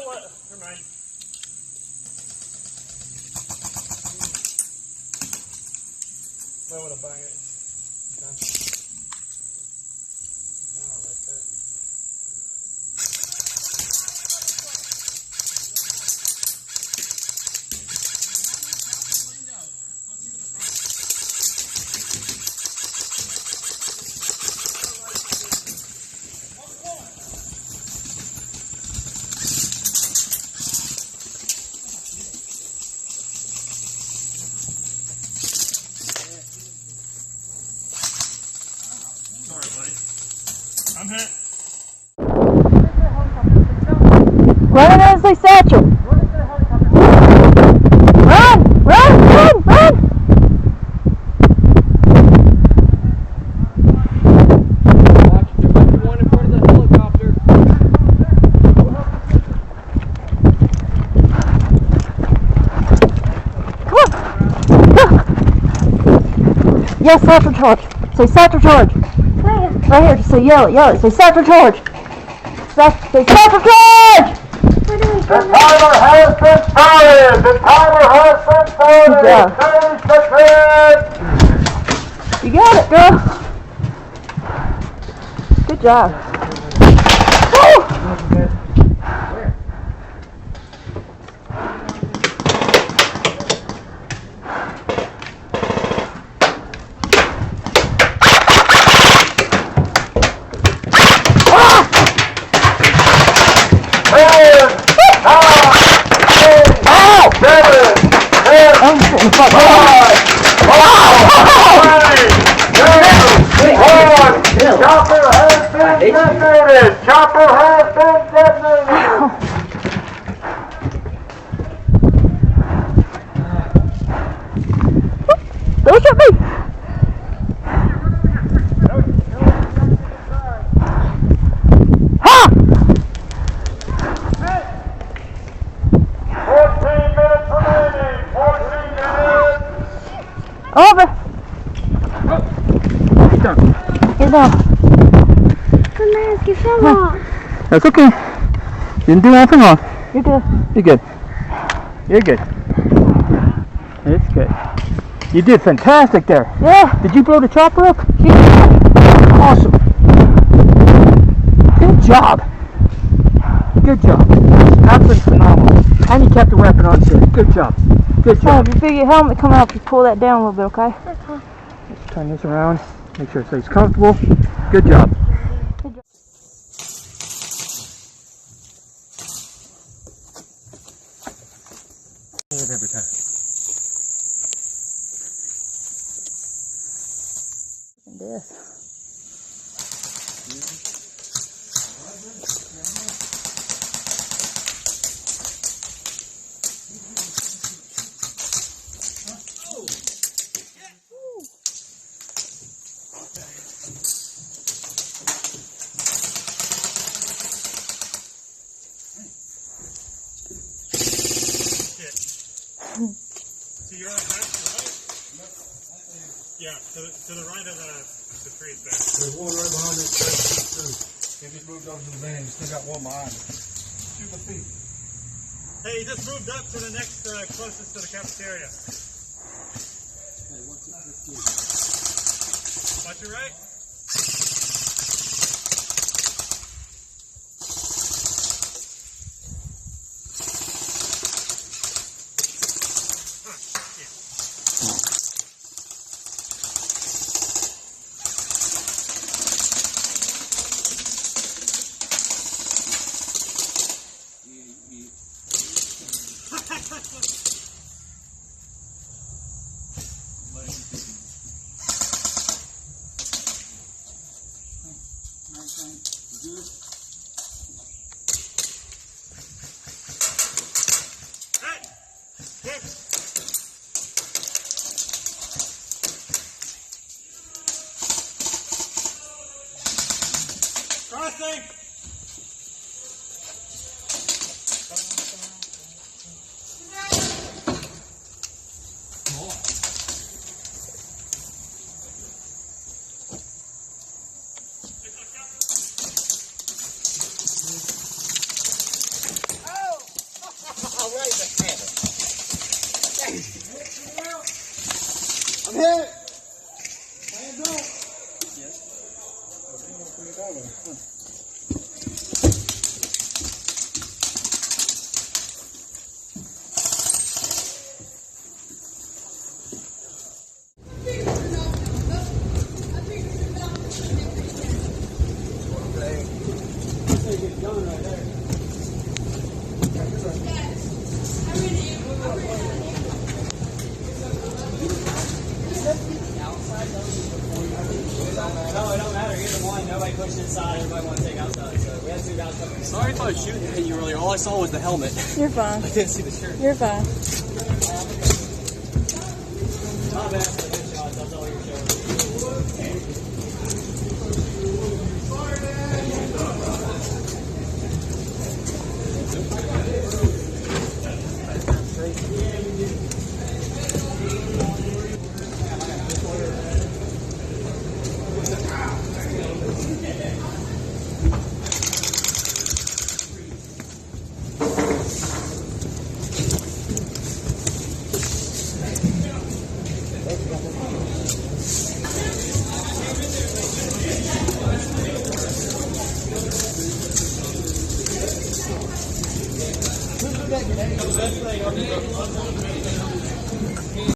know what? Never mind. Might want to bang it. Okay. Yeah, right there. Sorry, buddy. I'm hit. Run as they satchel. Run! Run! Run! Run! Watch, there might be one in front of the helicopter. Yes, satchel charge. Say satchel charge. Right here, just say yell it, yell it. Say satchel charge. Say satchel charge! The timer has been started! The timer has been started! 30 seconds! You got it, girl. Good job. Woo! I'm sitting the fuck Chopper has been detonated! Chopper has been detonated! Don't shoot me! Ha! 14 minutes remaining! 14 minutes! Over! Get down. Get down. Get some off. That's okay. Didn't do anything wrong. You're good. You're good. You're good. It's good. You did fantastic there. Yeah. Did you blow the chopper up? Yeah. Awesome. Good job. Good job. Absolutely phenomenal. And you kept the weapon on safe. Good job. Good job. If you feel your helmet come out, just pull that down a little bit, okay? Let's turn this around. Make sure it stays comfortable. Good job. Every time. This. So you're on that, right? Yeah, to the right of the trees there. There's one right behind that tree. He just moved over to the van. He's still got one behind it. Shoot the feet. Hey, he just moved up to the next closest to the cafeteria. Watch your right. Crossing! Oh! hit. Hands up. No, it don't matter. Either one. Nobody pushed inside. Everybody wants to take outside. So we had two guys coming. Sorry if I was shooting at you earlier. All I saw was the helmet. You're fine. I didn't see the shirt. You're fine. My bad for the good shots. That's all you're showing. Best thing